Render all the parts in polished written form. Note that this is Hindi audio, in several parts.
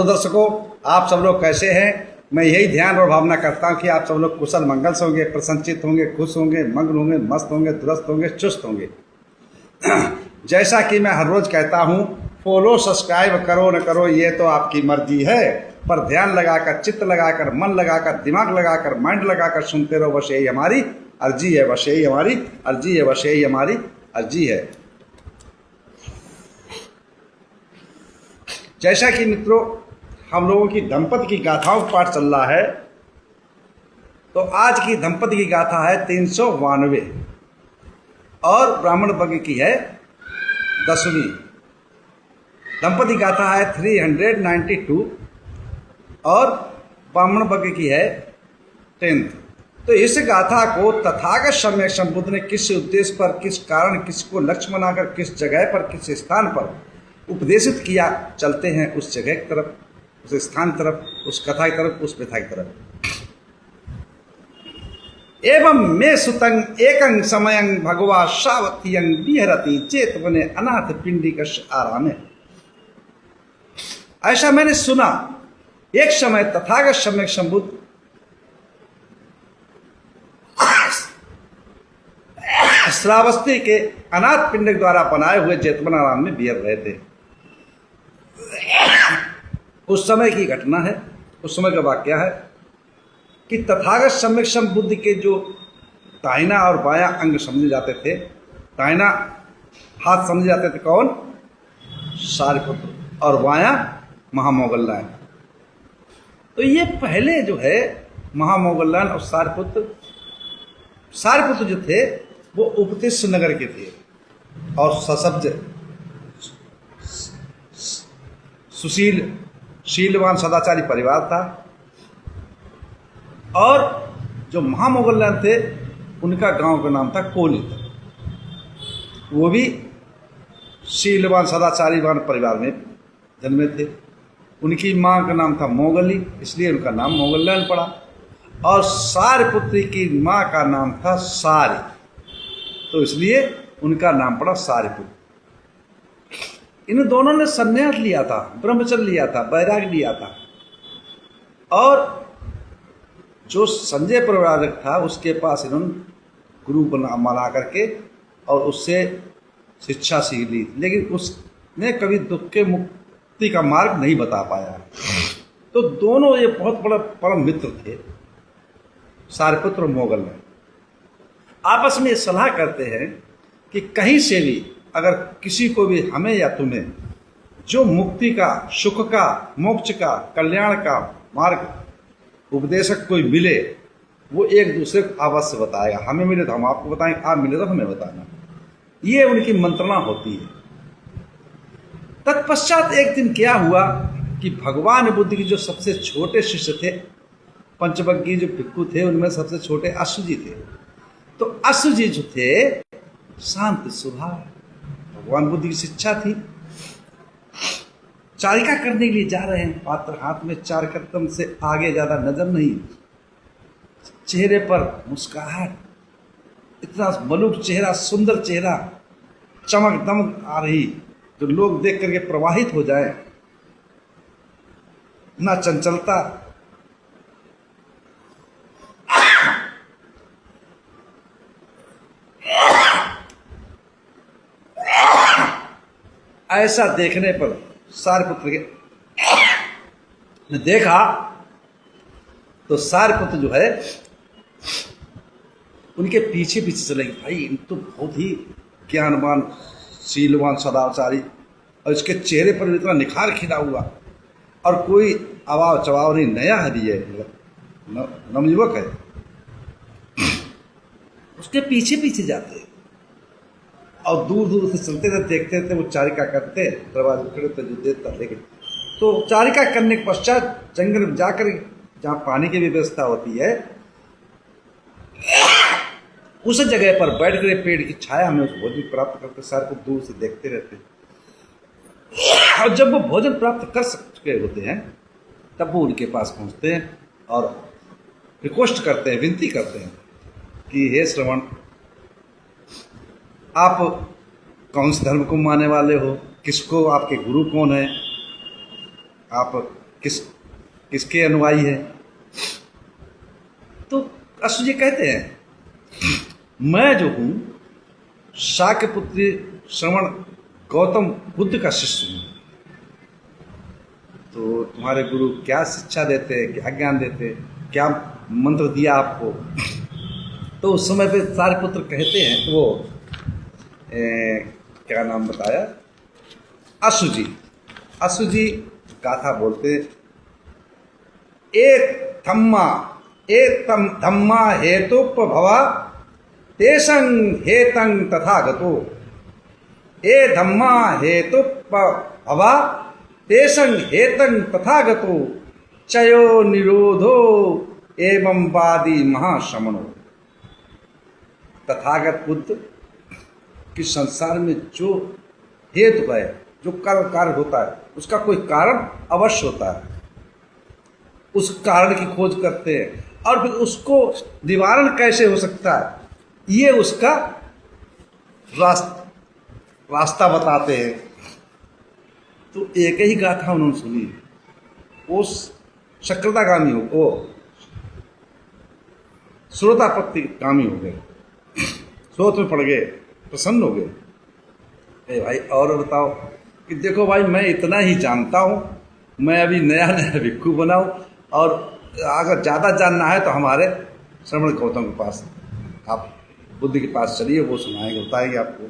दर्शकों, आप सब लोग कैसे हैं? मैं यही ध्यान और भावना करता हूं कि आप सब लोग कुशल मंगल से होंगे, प्रसन्नचित होंगे, खुश होंगे, मग्न होंगे, मस्त होंगे, दुरुस्त होंगे, चुस्त होंगे। जैसा कि मैं हर रोज कहता हूं, फॉलो सब्सक्राइब करो न करो ये तो आपकी मर्जी है, पर ध्यान लगाकर, चित्त लगाकर, मन लगाकर, दिमाग लगाकर, माइंड लगाकर सुनते रहो, बस यही हमारी अर्जी है, बस यही हमारी अर्जी है, बस यही हमारी अर्जी है। जैसा कि मित्रों, हम लोगों की दंपति की गाथाओं का पाठ चल रहा है, तो आज की दंपति की गाथा है 392 और ब्राह्मण वर्ग की है 10वीं। दंपति गाथा है 392 और ब्राह्मण वर्ग की है 10th। तो इस गाथा को तथागत सम्यक संबुद्ध ने किस उद्देश्य पर, किस कारण, किसको लक्ष्य बनाकर, किस जगह पर, किस स्थान पर उपदेशित किया, चलते हैं उस जगह की तरफ, उस स्थान की तरफ, उस कथा की तरफ, उस प्रथा की तरफ। एवं मे सुतंग एकंग समयं भगवा सावत्यंग विहरति चेत बने अनाथ पिंडिक आरामे। ऐसा मैंने सुना, एक समय तथागत सम्यक संबुद्ध श्रावस्ती के अनाथ पिंडिक द्वारा बनाए हुए जेतवन आराम में विहर रहे थे। उस समय की घटना है, उस समय का वाक्य है कि तथागत सम्यक संबुद्ध के जो दाहिना और बायां अंग समझे जाते थे, दाहिना हाथ समझे जाते थे कौन? सारिपुत्र, और बायां महामोगल्लायन। तो ये पहले जो है महामोगल्लायन और सारिपुत्र जो थे वो उपतिष्ठ नगर के थे और ससब्ज, सुशील, शीलवान, सदाचारी परिवार था। और जो महामोगल्लायन थे उनका गांव का नाम था कोलित, वो भी शीलवान, सदाचारीवान परिवार में जन्मे थे। उनकी माँ का नाम था मोगली, इसलिए उनका नाम मोगल्लायन पड़ा। और सारिपुत्री की माँ का नाम था सारी, तो इसलिए उनका नाम पड़ा सारिपुत्र। इन दोनों ने संन्यास लिया था, ब्रह्मचर्य लिया था, वैराग्य लिया था। और जो संजय प्रव्राजक था उसके पास इन्होंने गुरु बना करके और उससे शिक्षा सीख ली, लेकिन उसने कभी दुख के मुक्ति का मार्ग नहीं बता पाया। तो दोनों ये बहुत बड़ा परम मित्र थे, सारिपुत्र और मोगल्लायन। आपस में सलाह करते हैं कि कहीं से भी अगर किसी को भी, हमें या तुम्हें, जो मुक्ति का, सुख का, मोक्ष का, कल्याण का मार्ग उपदेशक कोई मिले, वो एक दूसरे को अवश्य बताएगा। हमें मिले तो हम आपको बताएंगे, आप मिले तो हमें बताना। ये उनकी मंत्रणा होती है। तत्पश्चात एक दिन क्या हुआ कि भगवान बुद्ध की जो सबसे छोटे शिष्य थे, पंचवग्गी जो भिक्खु थे, उनमें सबसे छोटे अश्वजी थे। तो अश्वजी जो थे शांत स्वभाव, भगवान बुद्ध की शिक्षा थी। चारिका करने के लिए जा रहे हैं, पात्र हाथ में, चार कदम से आगे ज्यादा नजर नहीं, चेहरे पर मुस्कुराहट, इतना मलुक चेहरा, सुंदर चेहरा, चमक दमक आ रही जो लोग देख करके प्रवाहित हो जाए, ना चंचलता। ऐसा देखने पर सारिपुत्र के ने देखा तो सारिपुत्र जो है उनके पीछे पीछे चले गए। भाई इन तो बहुत ही ज्ञानवान, शीलवान, सदाचारी, और इसके चेहरे पर इतना निखार खिला हुआ, और कोई अवाव चवाव नहीं, नया है, ये नवयुवक है। उसके पीछे पीछे जाते और दूर दूर से चलते थे, देखते थे वो चारिका करते, दरवाजे खड़े थे जो देता। लेकिन तो चारिका करने के पश्चात जंगल में जाकर, जहाँ पानी की व्यवस्था होती है, उस जगह पर बैठ कर पेड़ की छाया में उस भोजन प्राप्त करते, सारे को दूर से देखते रहते। और जब वो भोजन प्राप्त कर चुके होते हैं तब वो उनके पास पहुंचते हैं और रिक्वेस्ट करते हैं, विनती करते हैं कि हे श्रवण, आप कौन से धर्म को मानने वाले हो, किसको, आपके गुरु कौन है, आप किसके अनुयायी है। तो अश्व जी कहते हैं मैं जो हूँ शाक्य पुत्री श्रवण गौतम बुद्ध का शिष्य हूँ। तो तुम्हारे गुरु क्या शिक्षा देते, क्या ज्ञान देते, क्या मंत्र दिया आपको। तो उस समय पे सारिपुत्र कहते हैं वो क्या नाम बताया, अश्व जी गाथा बोलते, धम्मा हेतुपभवा तेषं हेतं तथागतो। धम्मा हेतुपभवा तेषं हेतं तथागतो चयो निरोधो एवं वादी महाशमनो। तथागत बुद्ध कि संसार में जो हेतु है, जो कार्य होता है, उसका कोई कारण अवश्य होता है। उस कारण की खोज करते हैं और फिर उसको निवारण कैसे हो सकता है, ये उसका रास्ता बताते हैं। तो एक ही गाथा उन्होंने सुनी, वो शक्रतागामी हो, वो श्रोतापत्तिगामी हो गए, स्रोत में पड़ गए, प्रसन्न हो गए। भाई और बताओ कि देखो भाई मैं इतना ही जानता हूँ, मैं अभी नया भिक्खु बना हूँ, और अगर ज़्यादा जानना है तो हमारे श्रवण गौतम के पास, आप बुद्ध के पास चलिए, वो सुनाएंगे, बताएंगे आपको।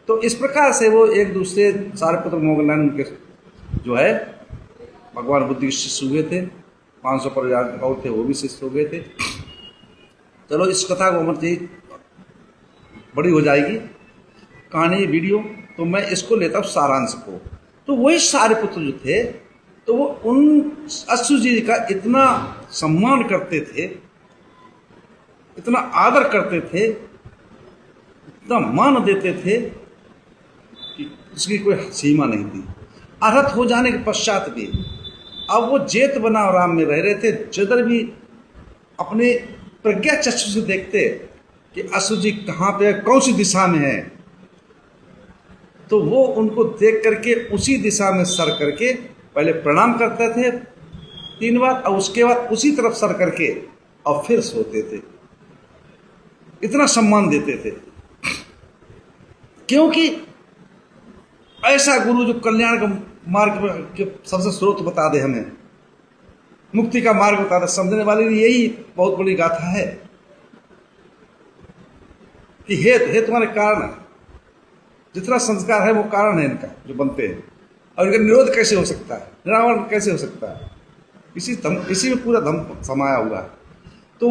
तो इस प्रकार से वो एक दूसरे सारिपुत्र मोगलान के जो है भगवान बुद्ध के शिष्य हुए थे। 500 परिवार और थे, वो भी शिष्य हो गए थे। चलो इस कथा को अमर जी बड़ी हो जाएगी कहानी वीडियो, तो मैं इसको लेता हूँ सारांश को। तो वही सारिपुत्र जो थे, तो वो उन अश्व जी का इतना सम्मान करते थे, इतना आदर करते थे, इतना मान देते थे कि उसकी कोई सीमा नहीं थी। अर्हत हो जाने के पश्चात भी अब वो जेत बनाव राम में रह रहे थे, जिधर भी अपने प्रज्ञा चक्षु से देखते कि अश्व जी कहाँ पे है, कौन सी दिशा में है, तो वो उनको देख करके उसी दिशा में सर करके पहले प्रणाम करते थे 3 बार, और उसके बाद उसी तरफ सर करके और फिर सोते थे। इतना सम्मान देते थे, क्योंकि ऐसा गुरु जो कल्याण का मार्ग के सबसे स्रोत बता दे, हमें मुक्ति का मार्ग बता दे, समझने वाले यही बहुत बड़ी गाथा है कि हेतु हमारे कारण है। जितना संस्कार है वो कारण है इनका जो बनते हैं, और इनका निरोध कैसे हो सकता है, निरावरण कैसे हो सकता है, इसी में पूरा धम समाया हुआ है। तो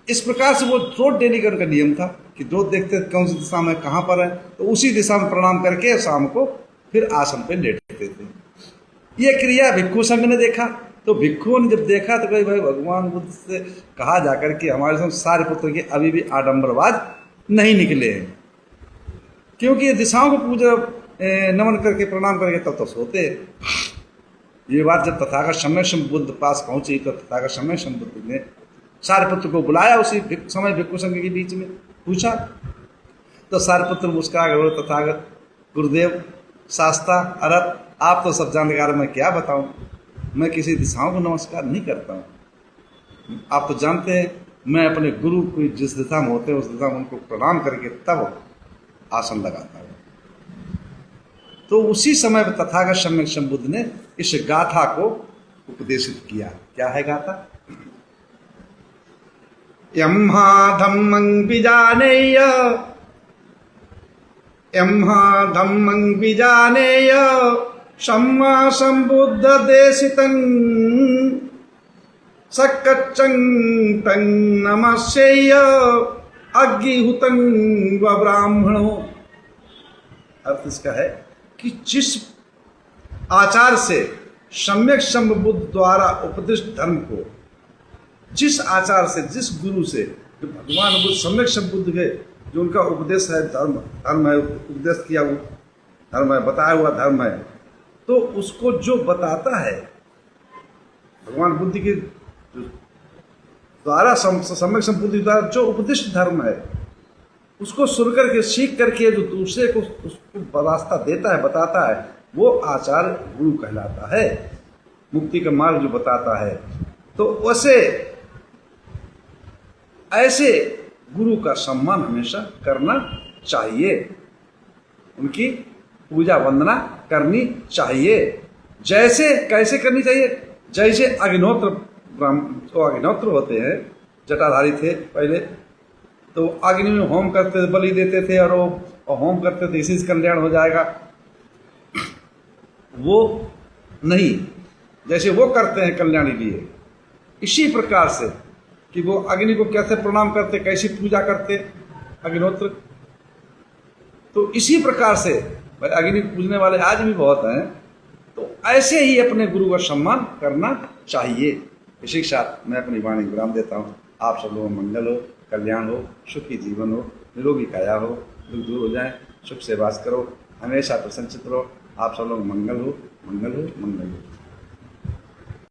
इस प्रकार से वो रोज डेली का उनका नियम था कि रोज देखते कौन सी दिशा में कहाँ पर है, तो उसी दिशा में प्रणाम करके शाम को फिर आसन पे लेटते थे। ये क्रिया भिक्खु संघ ने देखा, तो भिक्खुओं ने जब देखा तो कहीं भाई भगवान बुद्ध से कहा जाकर कि हमारे साथ सारिपुत्र के अभी भी आडंबरवाद नहीं निकले हैं, क्योंकि ये दिशाओं को पूजा नमन करके प्रणाम करके तब तो सोते। ये बात जब तथागत सम्यक संबुद्ध पास पहुंची, तो तथागत सम्यक संबुद्ध ने सारिपुत्र को बुलाया उसी समय भिक्खु संघ के बीच में, पूछा। तो सारिपुत्र मुस्कुरा कर बोले, तथागत गुरुदेव शास्ता अरत, आप तो सब जानकार, मैं क्या बताऊं, मैं किसी दिशाओं को नमस्कार नहीं करता हूं। आप तो जानते हैं मैं अपने गुरु को जिस दिशा में होते हैं उस दिशा में उनको प्रणाम करके तब आसन लगाता हूँ। तो उसी समय पर तथागत सम्यक संबुद्ध ने इस गाथा को उपदेशित किया। क्या है गाथा? यम्हा धम्मं विजानेय, यम्हा धम्मं विजानेय सम्मा संबुद्ध देशितं सक्कच्चं तं नमस्येय अग्निहुतं व ब्राह्मणो। अर्थ इसका है कि जिस आचार से सम्यक संबुद्ध द्वारा उपदिष्ट धर्म को, जिस आचार से, जिस गुरु से, जो भगवान बुद्ध सम्यक संबुद्ध के जो उनका उपदेश है, धर्म है, उपदेश किया हुआ धर्म है, बताया हुआ धर्म है, तो उसको जो बताता है भगवान बुद्ध के द्वारा, सम्यक संबुद्ध द्वारा जो उपदिष्ट धर्म है, उसको सुन करके सीख करके जो दूसरे को उसको रास्ता देता है, बताता है, वो आचार्य गुरु कहलाता है। मुक्ति का मार्ग जो बताता है, तो वैसे ऐसे गुरु का सम्मान हमेशा करना चाहिए, उनकी पूजा वंदना करनी चाहिए। जैसे कैसे करनी चाहिए? जैसे अग्निहोत्र होते हैं, जटाधारी थे पहले, तो अग्नि में होम करते थे, बलि देते थे, और वो होम करते थे इसी से कल्याण हो जाएगा। वो नहीं, जैसे वो करते हैं कल्याण के लिए, इसी प्रकार से कि वो अग्नि को कैसे प्रणाम करते, कैसी पूजा करते अग्निहोत्र, तो इसी प्रकार से अग्नि पूजने वाले आज भी बहुत हैं, तो ऐसे ही अपने गुरु का सम्मान करना चाहिए। इसी के साथ मैं अपनी वाणी विराम देता हूँ। आप सब लोगों को मंगल हो, कल्याण हो, सुखी जीवन हो, निरोगी काया हो, दुख दूर हो जाए, सुख से वास करो, हमेशा प्रसन्नचित रहो। आप सब लोग मंगल हो, मंगल हो, मंगल हो।